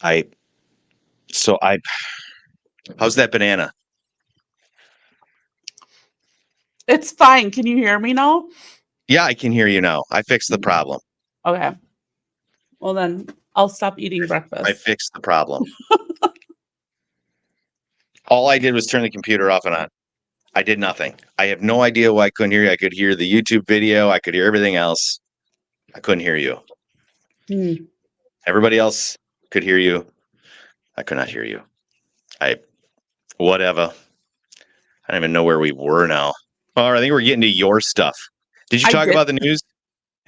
I so I how's that banana? It's fine. Can you hear me now? Yeah, I can hear you now. I fixed the problem. Okay. Well, then I'll stop eating I breakfast. fixed the problem. All I did was turn the computer off and on. I did nothing. I have no idea why I couldn't hear you. I could hear the YouTube video. I could hear everything else. I couldn't hear you. Hmm. Everybody else could hear you. I could not hear you. Whatever. I don't even know where we were now. All right, I think we're getting to your stuff. Did you I talk did. about the news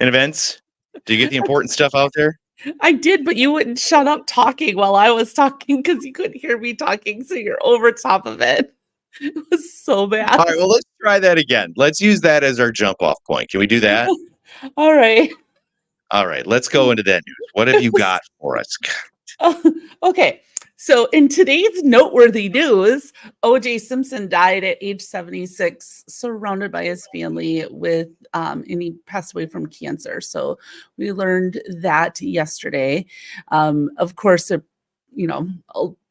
and events? Did you get the important stuff out there? I did, but you wouldn't shut up talking while I was talking because you couldn't hear me talking, so you're over top of it. It was so bad. All right, well, let's try that again. Let's use that as our jump off point. Can we do that? All right. All right, let's go into that news. What have you got for us? Okay. So, in today's noteworthy news, O.J. Simpson died at age 76, surrounded by his family and he passed away from cancer. So, we learned that yesterday. Of course, a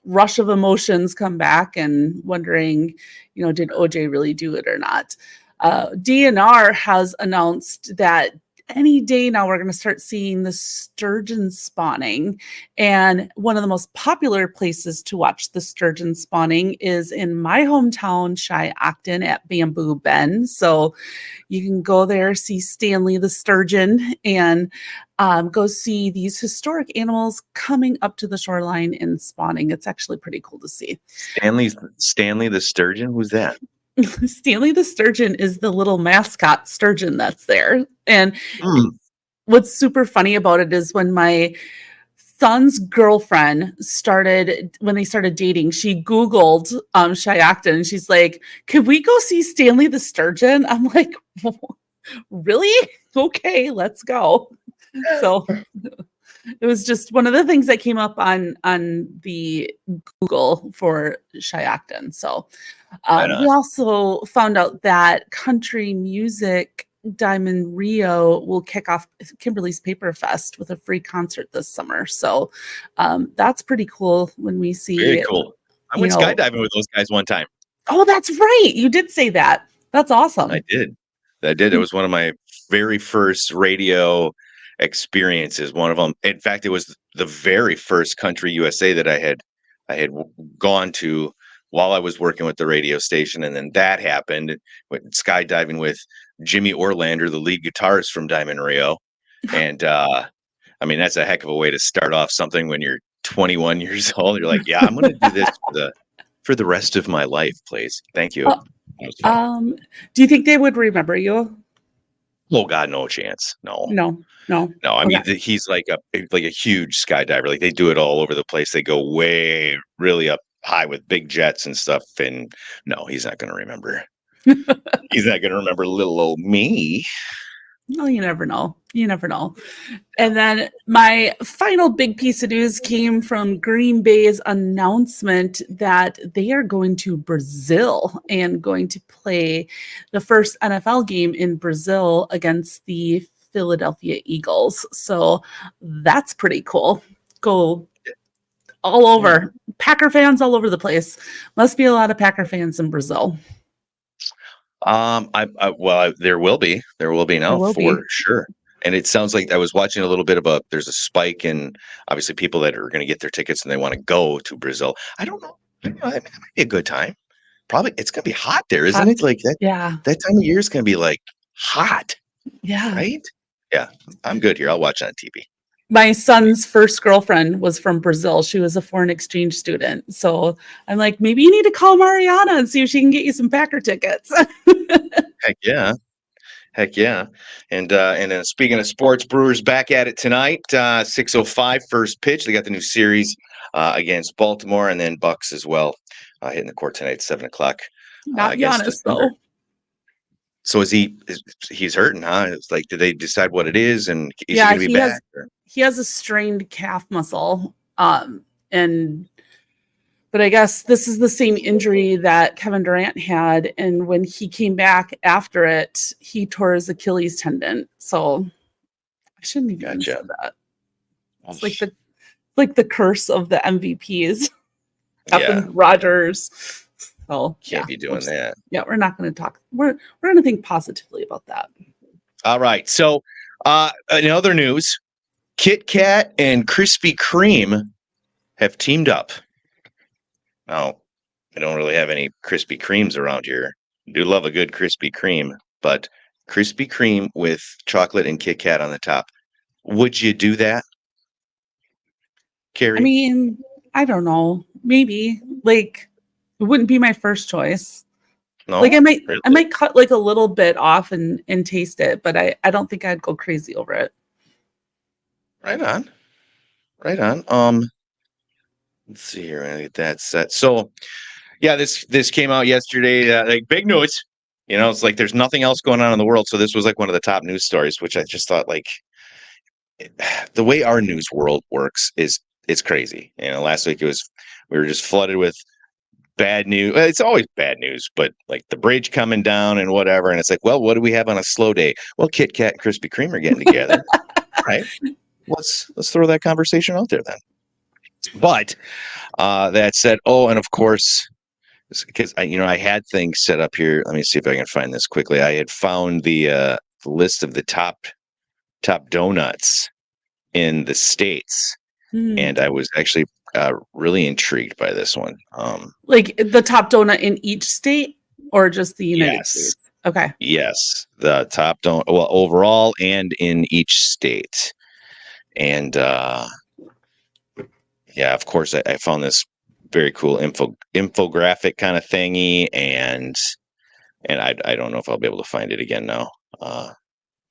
rush of emotions come back and wondering, did O.J. really do it or not? DNR has announced that any day now we're going to start seeing the sturgeon spawning, and one of the most popular places to watch the sturgeon spawning is in my hometown Shiocton at Bamboo Bend. So you can go there, see Stanley the sturgeon, and go see these historic animals coming up to the shoreline and spawning. It's actually pretty cool to see. Stanley the sturgeon? Who's that? Stanley the sturgeon is the little mascot sturgeon that's there. And Hmm. what's super funny about it is when my son's girlfriend when they started dating, she Googled Shiocton and she's like, "Could we go see Stanley the sturgeon?" I'm like, really? Okay, let's go. So it was just one of the things that came up on the Google for Shiocton. So Right we on. also found out that country music Diamond Rio will kick off Kimberly's Paper Fest with a free concert this summer. So that's pretty cool when we Very see, cool. I you went know, skydiving with those guys one time. oh, that's right. You did say that. That's I awesome. did. I did. It was one of my very first radio experiences. One of them. In fact, it was the very first Country USA that I had gone to while I was working with the radio station, and then that happened. Went skydiving with Jimmy Orlander, the lead guitarist from Diamond Rio, and I mean that's a heck of a way to start off something when you're 21 years old. You're like, yeah, I'm going to do this for the rest of my life, please. Thank you. Uh, That was fun. do you think they would remember you? Oh God, no chance. No, No, no. no. I Okay. mean, he's like a huge skydiver. Like they do it all over the place. They go way really up high with big jets and stuff. And no, he's not going to remember. He's not going to remember little old me. Well, you never know. You never know. And then my final big piece of news came from Green Bay's announcement that they are going to Brazil and going to play the first NFL game in Brazil against the Philadelphia Eagles. So that's pretty cool. Go all over. Packer fans all over the place. Must be a lot of Packer fans in Brazil. There will be There now will for be. sure. And it sounds like I was watching a little bit of there's a spike in obviously people that are going to get their tickets and they want to go to Brazil. I don't know. That might be a good time. Probably it's going to be hot there, isn't Hot. it? Like Yeah. that time of year is going to be like hot, Yeah. right? Yeah, I'm good here. I'll watch on TV. My son's first girlfriend was from Brazil. She was a foreign exchange student. So I'm like, maybe you need to call Mariana and see if she can get you some Packer tickets. Heck yeah. Heck yeah. And then speaking of sports, Brewers back at it tonight. 6:05 first pitch. They got the new series against Baltimore and then Bucks as well. Hitting the court tonight at 7 o'clock Not against Giannis, the Thunder. though. So he's hurting, huh? It's like, did they decide what it is and is he Yeah, gonna be back? he has a strained calf muscle. And but I guess this is the same injury that Kevin Durant had. And when he came back after it, he tore his Achilles tendon. So shouldn't even have Gotcha. said that. It's like the curse of the MVPs. Yeah, Aaron Rodgers. Oh, can't be doing that. Yeah, we're not going to talk. We're going to think positively about that. All right. So, in other news, Kit Kat and Krispy Kreme have teamed up. Now, I don't really have any Krispy Kremes around here. I do love a good Krispy Kreme, but Krispy Kreme with chocolate and Kit Kat on the top. Would you do that, Carrie? I mean, I don't know. Maybe like it wouldn't be my first choice. No, Like I really? might cut like a little bit off and taste it, but I don't think I'd go crazy over it. Right on. Right on. Let's see here. I get that set. So, yeah, this came out yesterday. Like big news. You know, it's like there's nothing else going on in the world, so this was like one of the top news stories, which I just thought like the way our news world works is it's crazy. You know, last week we were just flooded with bad news. Well, it's always bad news, but like the bridge coming down and whatever, and it's like, well, what do we have on a slow day? Well, Kit Kat and Krispy Kreme are getting together, right? Let's throw that conversation out there then. But that said, oh, and of course, because I had things set up here. Let me see if I can find this quickly. I had found the list of the top donuts in the states, and I was actually really intrigued by this one. Like the top donut in each state, or just the United Yes. States? Okay. Yes, the top donut, well, overall and in each state, and yeah, of course, I found this very cool infographic kind of thingy, and I don't know if I'll be able to find it again now.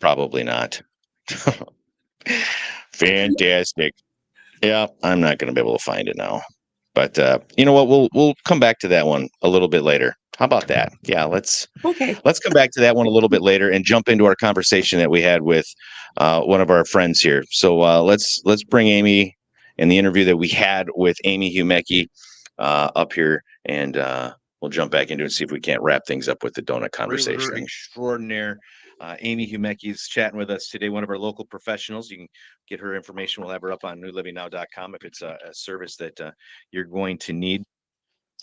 Probably not. Fantastic. Yeah, I'm not going to be able to find it now. But you know what? We'll come back to that one a little bit later. How about that? Yeah, let's come back to that one a little bit later and jump into our conversation that we had with one of our friends here. So let's bring Amy and the interview that we had with Amy Humecki up here, and we'll jump back into it and see if we can't wrap things up with the donut conversation. Realtor extraordinaire. Amy Humecki is chatting with us today, one of our local professionals. You can get her information. We'll have her up on newlivingnow.com if it's a service that you're going to need.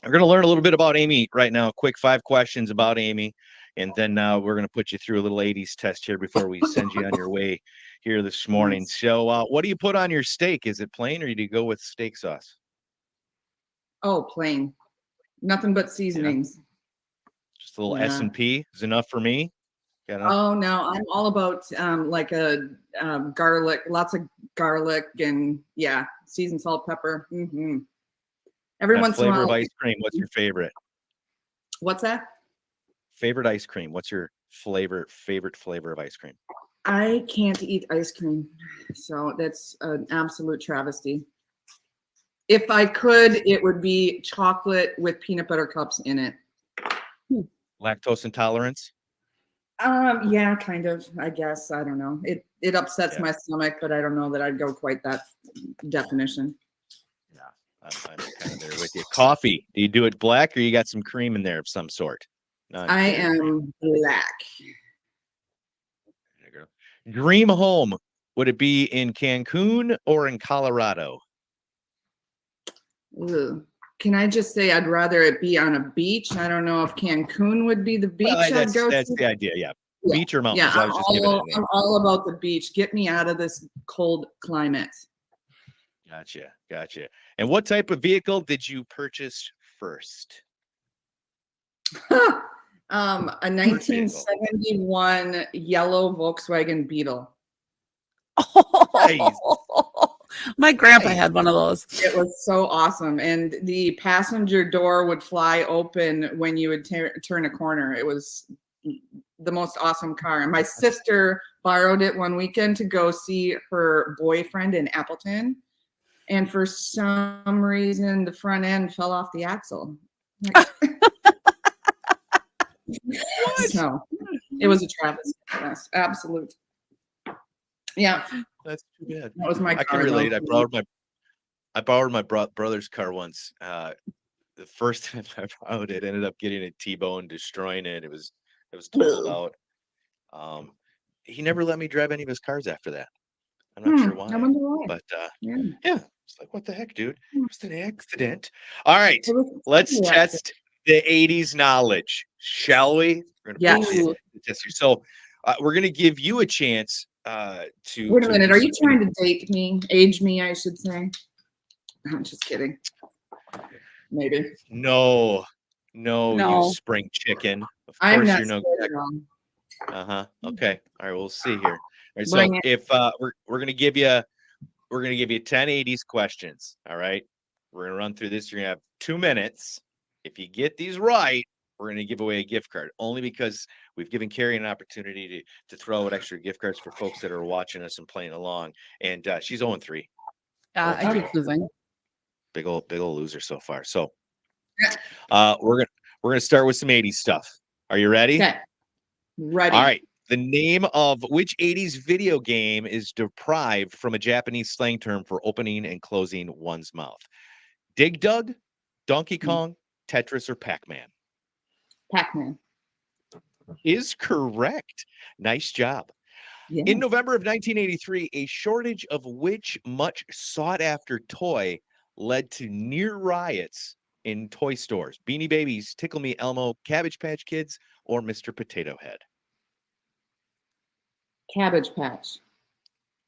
We're going to learn a little bit about Amy right now. Quick 5 questions about Amy. And then we're going to put you through a little 80s test here before we send you on your way here this morning. So what do you put on your steak? Is it plain or do you go with steak sauce? Oh, plain. Nothing but seasonings. Yeah. Just a little S&P is enough for me. Oh no, I'm all about like a garlic, lots of garlic, and seasoned salt, pepper. Mm-hmm. Every once in a while. Flavor of ice cream. What's your favorite? What's that? Favorite ice cream. What's your favorite flavor of ice cream? I can't eat ice cream, so that's an absolute travesty. If I could, it would be chocolate with peanut butter cups in it. Lactose intolerance? Yeah, kind of, I guess. I don't know. It upsets my stomach, but I don't know that I'd go quite that definition. Yeah, I'm kind of there with you. Coffee. Do you do it black or you got some cream in there of some sort? I am black. Dream home. Would it be in Cancun or in Colorado? Ooh. Can I just say I'd rather it be on a beach? I don't know if Cancun would be the beach I'd go to. That's the idea, yeah. Beach or mountains? Yeah, I'm all about the beach. Get me out of this cold climate. Gotcha. And what type of vehicle did you purchase first? A 1971 yellow Volkswagen Beetle. Nice. My grandpa had one of those. It was so awesome. And the passenger door would fly open when you would turn a corner. It was the most awesome car. And my sister borrowed it one weekend to go see her boyfriend in Appleton. And for some reason, the front end fell off the axle. So it was a travesty. Yes, absolute. Yeah. That's too bad. That was my car. I can relate. I borrowed my brother's car once. The first time I borrowed it, ended up getting a T-bone, destroying it. It was totaled out. He never let me drive any of his cars after that. I'm not sure I why, wonder why. but Yeah. yeah, it's like, what the heck, dude? Hmm. It was an accident. All right, It was let's totally test the 80s knowledge, shall we? We're gonna put Yes. Ooh. the test here. So we're gonna give you a chance to Wait a minute. do Are you some- trying to date me? Age me, I should say. I'm just kidding. Maybe. No, you No. spring chicken. Of I'm course not you're no. scared at all. Uh-huh. Okay. All right, we'll see here. All right, so Bring it. if we're gonna give you 10 80s questions. All right. We're gonna run through this. You're gonna have 2 minutes. If you get these right, we're gonna give away a gift card. Only because we've given Carrie an opportunity to throw out extra gift cards for folks that are watching us and playing along. And she's 0-3. Yeah, I Okay. keep losing. Big old loser so far. So Yeah. we're gonna start with some 80s stuff. Are you ready? Okay. Ready. All right. The name of which 80s video game is deprived from a Japanese slang term for opening and closing one's mouth? Dig Dug, Donkey Kong, Tetris, or Pac-Man? Pac-Man. Is correct. Nice job. Yeah. In November of 1983, a shortage of which much sought-after toy led to near riots in toy stores? Beanie Babies, Tickle Me Elmo, Cabbage Patch Kids, or Mr. Potato Head? Cabbage Patch.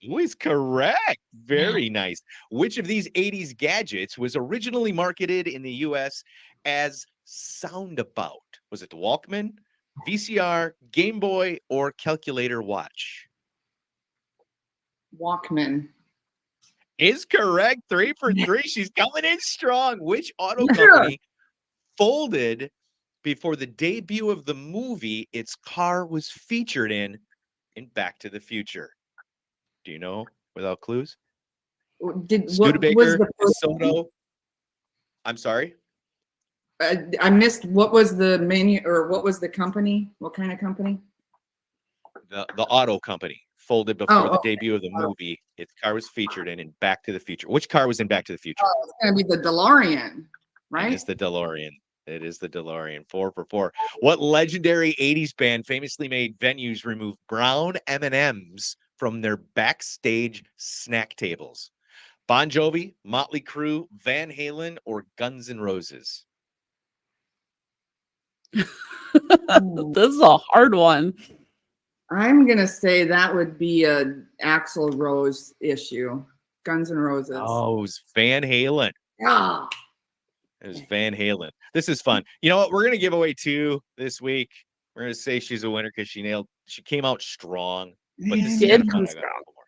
Was correct. Very nice. Which of these 80s gadgets was originally marketed in the US as Soundabout? Was it the Walkman, VCR, Game Boy, or calculator watch? Walkman. Is correct. 3 for 3. She's coming in strong. Which auto Yeah. company folded before the debut of the movie its car was featured in Back to the Future? Do you know without clues? What was Studebaker, the first DeSoto. I'm sorry. I missed. What was the menu or what was the company? What kind of company? The auto company folded before the okay. debut of the movie its car was featured in Back to the Future. Which car was in Back to the Future? Oh, it's gonna be the DeLorean, right? It is the DeLorean. It is the DeLorean. 4 for 4. What legendary 80s band famously made venues remove brown M&Ms from their backstage snack tables? Bon Jovi, Motley Crue, Van Halen, or Guns N' Roses? This is a hard one. I'm gonna say that would be a Axl Rose issue. Guns N' Roses. Oh, it was Van Halen. Ah, It was Van Halen. This is fun. You know what? We're gonna give away 2 this week. We're gonna say she's a winner because she came out strong. But this is Did kinda fun. come I got strong. a couple more.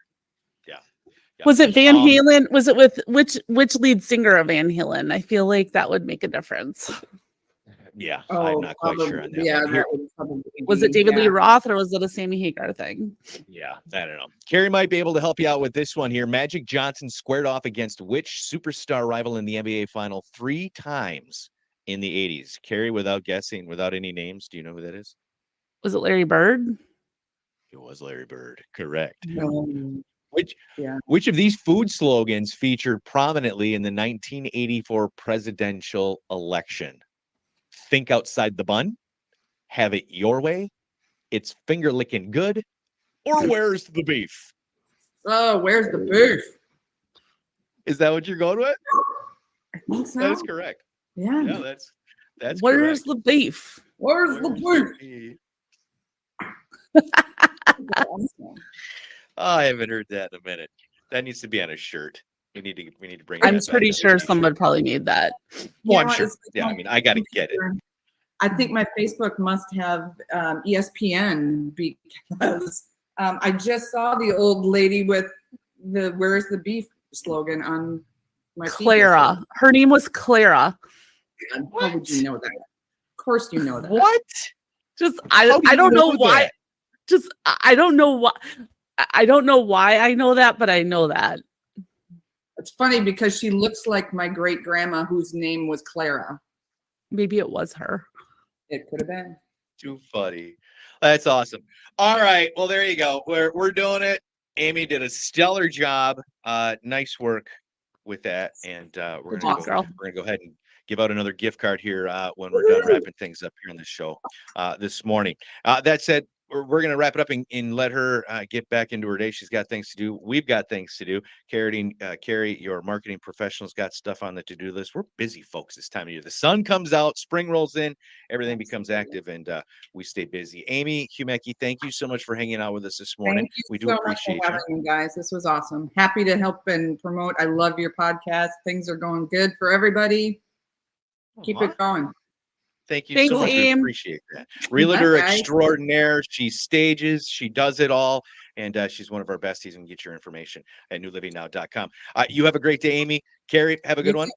Yeah. Was it Van Um, Halen? Was it with which lead singer of Van Halen? I feel like that would make a difference. Yeah, I'm not quite sure on that Yeah, one. Here, that would probably Was it be, David Lee yeah. Roth or was it a Sammy Hagar thing? yeah, I don't know. Carrie might be able to help you out with this one here. Magic Johnson squared off against which superstar rival in the NBA final 3 times in the 80s? Carrie, without guessing, without any names, do you know who that is? Was it Larry Bird? It was Larry Bird. Correct. Yeah. Which of these food slogans featured prominently in the 1984 presidential election? Think outside the bun, have it your way, it's finger licking good, or where's the beef? Oh, where's the beef? Is that what you're going with? I think so. That is correct. Yeah. Yeah, that's Where's correct. the beef? Where's the Where's beef? the beef? Awesome. Oh, I haven't heard that in a minute. That needs to be on a shirt. We need to bring. I'm that back pretty up. sure someone probably made that. Well, I'm Yeah, sure. it's like Yeah, I my mean, I got to get it. Facebook- I think my Facebook must have ESPN because I just saw the old lady with the "Where's the beef" slogan on my feed Clara. yesterday. Her name was Clara. God, how would you know that? Of course, you know that. What? Just How do I you don't know know why. that? Just I don't know why. I don't know why I know that, but I know that. It's funny because she looks like my great grandma, whose name was Clara. Maybe it was her. It could have been. Too funny. That's awesome. All right. Well, there you go. We're doing it. Amy did a stellar job. Nice work with that. And we're Good gonna job, girl. go ahead and give out another gift card here when we're done wrapping things up here on the show this morning. That said, we're going to wrap it up and let her get back into her day. She's got things to do. We've got things to do. Carrie, your marketing professional's got stuff on the to-do list. We're busy folks this time of year. The sun comes out, spring rolls in, everything becomes active, and we stay busy. Amy Humecki, thank you so much for hanging out with us this morning. Thank you We do so much appreciate for you. having me, guys. This was awesome. Happy to help and promote. I love your podcast. Things are going good for everybody. Keep it going. Thank you Thanks, so much. We Aim. appreciate that. Realtor guys. extraordinaire. She stages, she does it all, and she's one of our besties. And get your information at newlivingnow.com. You have a great day, Amy. Carrie, have a good one.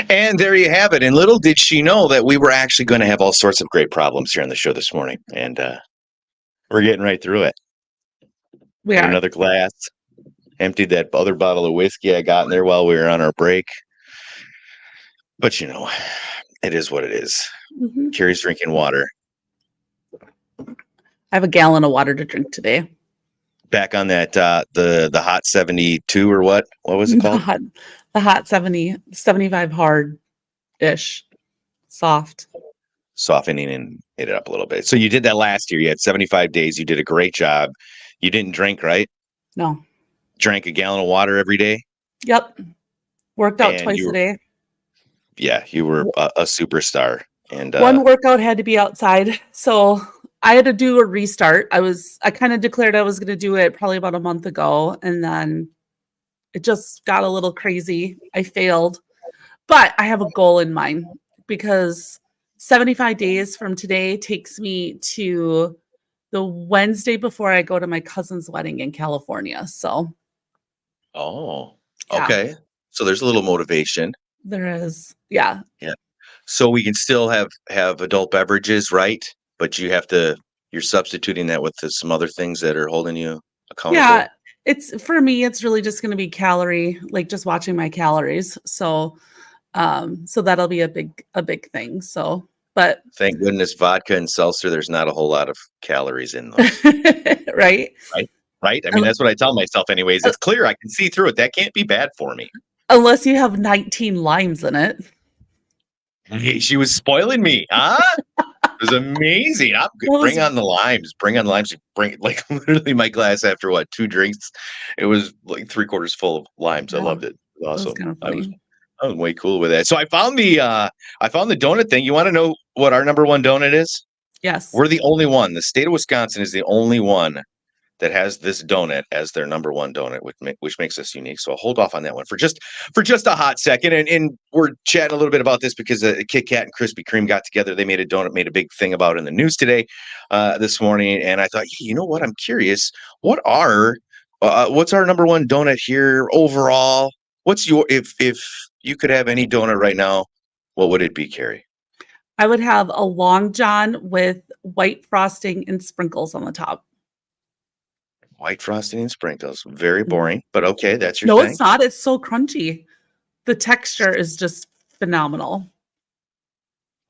And there you have it. And little did she know that we were actually going to have all sorts of great problems here on the show this morning. And we're getting right through it. We Had are. another glass. Emptied that other bottle of whiskey I got in there while we were on our break. But you know, it is what it is. Mhm. Carrie's drinking water. I have a gallon of water to drink today. Back on that the hot 72 or what was it called? The hot 70, 75 hard ish, soft. Softening it up a little bit. So you did that last year. You had 75 days. You did a great job. You didn't drink, right? No. Drank a gallon of water every day. Yep. Worked out And twice a day. Yeah, you were a superstar. And one workout had to be outside, so I had to do a restart. I kind of declared I was going to do it probably about a month ago, and then it just got a little crazy. I failed, but I have a goal in mind because 75 days from today takes me to the Wednesday before I go to my cousin's wedding in California. So, yeah. Yeah. So there's a little motivation. There is, yeah. So we can still have adult beverages, right? But you're substituting that with some other things that are holding you accountable. Yeah, for me, it's really just going to be just watching my calories. So, so that'll be a big thing. So, but thank goodness vodka and seltzer, there's not a whole lot of calories in those. right? Right? I mean, that's what I tell myself anyways. It's clear. I can see through it. That can't be bad for me. Unless you have 19 limes in it. Hey, she was spoiling me, huh? It was amazing. Bring on the limes. Bring on limes. Bring like literally my glass after what 2 drinks. It was like 3/4 full of limes. Yeah, I loved it. It was awesome. Kind of funny. I was way cool with that. So I found the donut thing. You want to know what our number one donut is? Yes. We're the only one. The state of Wisconsin is the only one that has this donut as their number one donut, which makes us unique. So I'll hold off on that one for just a hot second. And we're chatting a little bit about this because Kit Kat and Krispy Kreme got together. They made a donut, made a big thing about it in the news today, this morning. And I thought, you know what? I'm curious. What's our number one donut here overall? What's if you could have any donut right now, what would it be, Carrie? I would have a Long John with white frosting and sprinkles on the top. White frosting and sprinkles. Very boring, but okay, that's your thing. No, it's not. It's so crunchy. The texture is just phenomenal.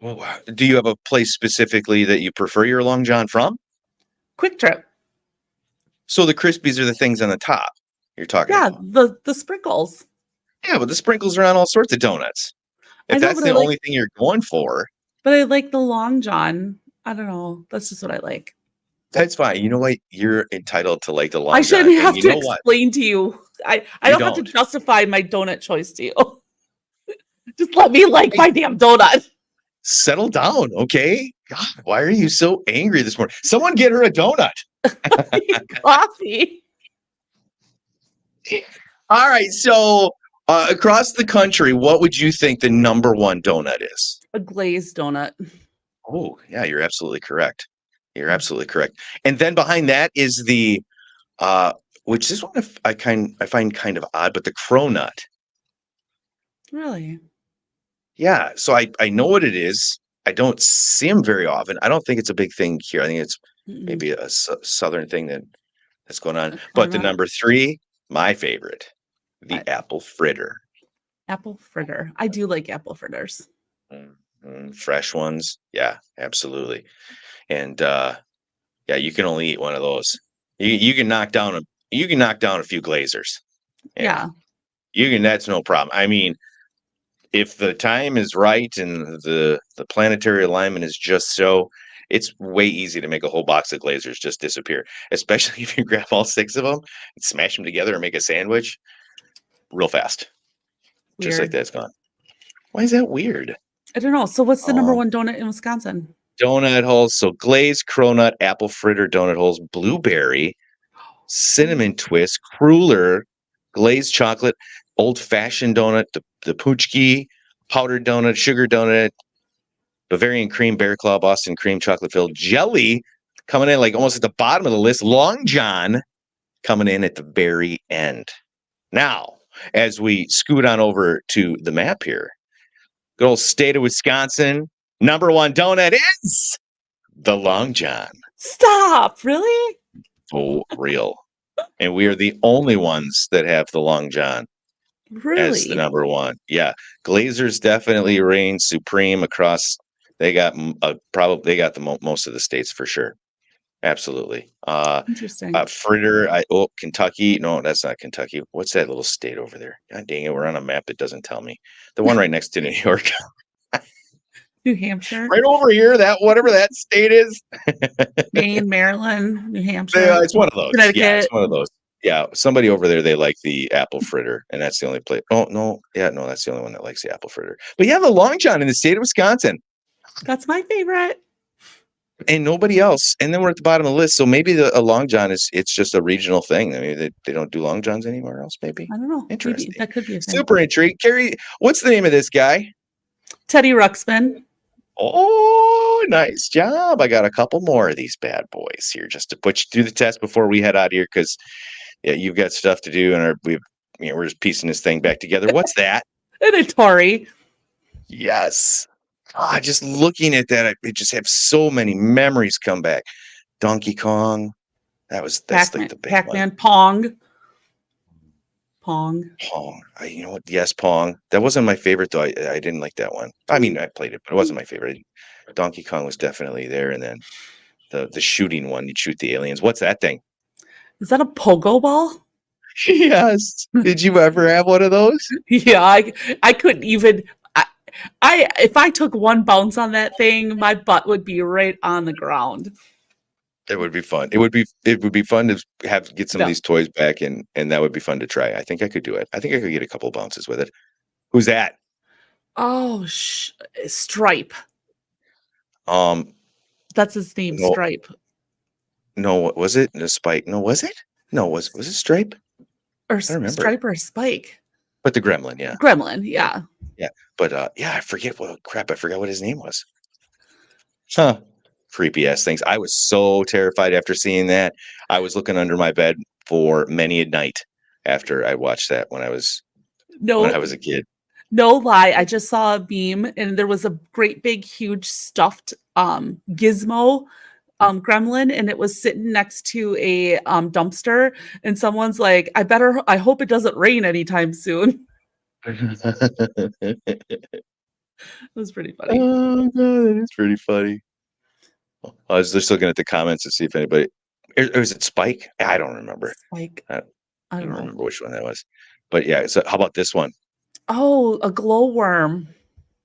Well, do you have a place specifically that you prefer your Long John from? Quick Trip. So the Krispies are the things on the top you're talking about? Yeah, the sprinkles. Yeah, but the sprinkles are on all sorts of donuts. If that's the only thing you're going for. But I like the Long John. I don't know. That's just what I like. That's fine. You know what? You're entitled to like the Long John. I shouldn't have to explain to you. I don't have to justify my donut choice to you. Just let me like my damn donut. Settle down, okay? God, why are you so angry this morning? Someone get her a donut. Coffee. All right. So across the country, what would you think the number one donut is? A glazed donut. Oh, yeah, you're absolutely correct. You're absolutely correct. And then behind that is the, which this one I find kind of odd, but the cronut. Really? Yeah. So I know what it is. I don't see them very often. I don't think it's a big thing here. I think it's maybe a southern thing that's going on. But the number 3, my favorite, the apple fritter. Apple fritter. I do like apple fritters. Fresh ones. Yeah, absolutely. And yeah, you can only eat one of those. You can knock down a few Glazers. Yeah. You can, that's no problem. I mean, if the time is right and the planetary alignment is just so, It's way easy to make a whole box of Glazers just disappear, especially if you grab all 6 of them and smash them together and make a sandwich real fast. Just like Weird. that, it's gone. Why is that weird? I don't know. So what's the number Um, one donut in Wisconsin? Donut holes. So glazed cronut, apple fritter donut holes, blueberry, cinnamon twist, cruller, glazed chocolate, old fashioned donut, the Puchki, powdered donut, sugar donut, Bavarian cream, bear claw, Boston cream, chocolate filled jelly coming in like almost at the bottom of the list. Long John coming in at the very end. Now, as we scoot on over to the map here, good old state of Wisconsin, number one donut is the Long John. Stop! Really? For real. And we are the only ones that have the Long John as the Really? number one. Yeah. Glazers definitely reign supreme across. They got most of the states for sure. Absolutely. Interesting. Fritter, Kentucky. No, that's not Kentucky. What's that little state over there? God dang it, we're on a map that doesn't tell me. The one right next to New York. New Hampshire, Right over here, that whatever that state is. Maine, Maryland, New Hampshire, It's one of those. Yeah, Connecticut. it's one of those. Yeah, somebody over there, they like the apple fritter, and that's the only place. Oh, no. Yeah, no, that's the only one that likes the apple fritter. But yeah, the Long John in the state of Wisconsin. That's my favorite. And nobody else. And then we're at the bottom of the list. So maybe a Long John it's just a regional thing. I mean, they don't do Long Johns anywhere else, maybe. I don't know. Interesting. Maybe that could be a thing. Super intrigued. Carrie, what's the name of this guy? Teddy Ruxpin. Oh, nice job. I got a couple more of these bad boys here just to put you through the test before we head out here because yeah, you've got stuff to do and we're just piecing this thing back together. What's that? And Atari. Yes. Just looking at that, I just have so many memories come back. Donkey Kong. That's Pac-Man, like the big Pac-Man, one. Pong. Pong. You know what? Yes, Pong. That wasn't my favorite though. I didn't like that one. I mean, I played it, but it wasn't my favorite. Donkey Kong was definitely there, and then the shooting one. You'd shoot the aliens. What's that thing? Is that a pogo ball? Yes. Did you ever have one of those? Yeah, I couldn't even. I if I took one bounce on that thing, my butt would be right on the ground. It would be fun. It would be fun to get some of Yeah. these toys back, and that would be fun to try. I think I could do it. I think I could get a couple bounces with it. Who's that? Oh, Stripe. That's his name, No. Stripe. No, what was it? A Spike? No, was it? No, was it Stripe? Or remember. Stripe or Spike. But the Gremlin, yeah. Gremlin, yeah. But yeah, I forget I forgot what his name was. Huh. Creepy ass things. I was so terrified after seeing that. I was looking under my bed for many a night after I watched that when I was a kid. No lie, I just saw a meme and there was a great big huge stuffed gizmo gremlin and it was sitting next to a dumpster and someone's like, I hope it doesn't rain anytime soon. It was pretty funny. Oh god, that is pretty funny. I was just looking at the comments to see if anybody or is it Spike? I don't remember. Spike. I I don't don't know. remember which one that was. But yeah, so how about this one? Oh, a glowworm.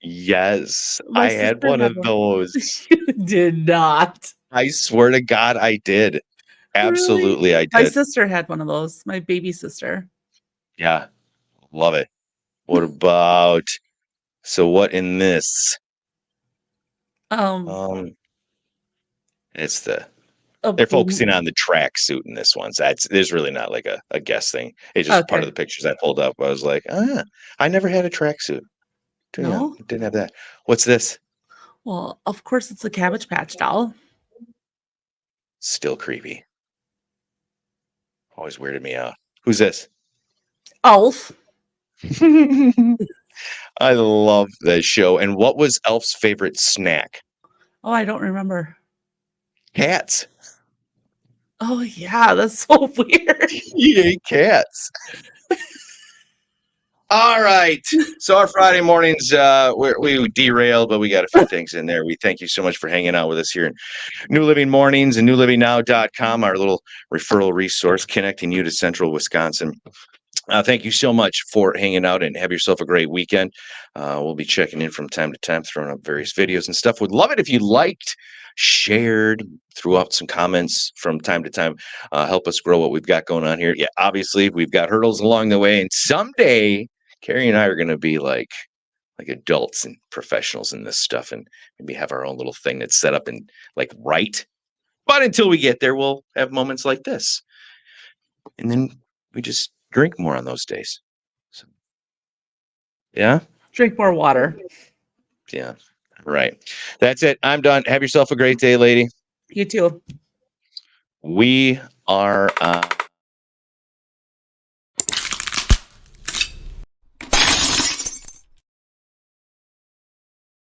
Yes, My I had sister one had of one. those. You did not. I swear to God, I did. Absolutely, I My did. sister had one of those. My baby sister. Yeah, love it. What about? So what in this? It's A they're focusing on the track suit in this one. So there's really not like a guess thing. It's just part of Okay. the pictures I pulled up. I was like, I never had a track suit. No? Didn't have that. What's this? Well, of course it's a Cabbage Patch doll. Still creepy. Always weirded me out. Who's this? Elf. I love that show. And what was Elf's favorite snack? Oh, I don't remember. Cats. Oh yeah, that's so weird. He ate cats. All right. So our Friday mornings, we derailed, but we got a few things in there. We thank you so much for hanging out with us here in New Living Mornings and newlivingnow.com, our little referral resource connecting you to Central Wisconsin. Thank you so much for hanging out, and have yourself a great weekend. We'll be checking in from time to time, throwing up various videos and stuff. Would love it if you liked, shared, threw out some comments from time to time. Help us grow what we've got going on here. Yeah, obviously we've got hurdles along the way, and someday Carrie and I are going to be like adults and professionals in this stuff, and maybe have our own little thing that's set up and like right. But until we get there, we'll have moments like this, and then we just drink more on those days. So, yeah. Drink more water. Yeah. Right. That's it. I'm done. Have yourself a great day, lady. You too. We are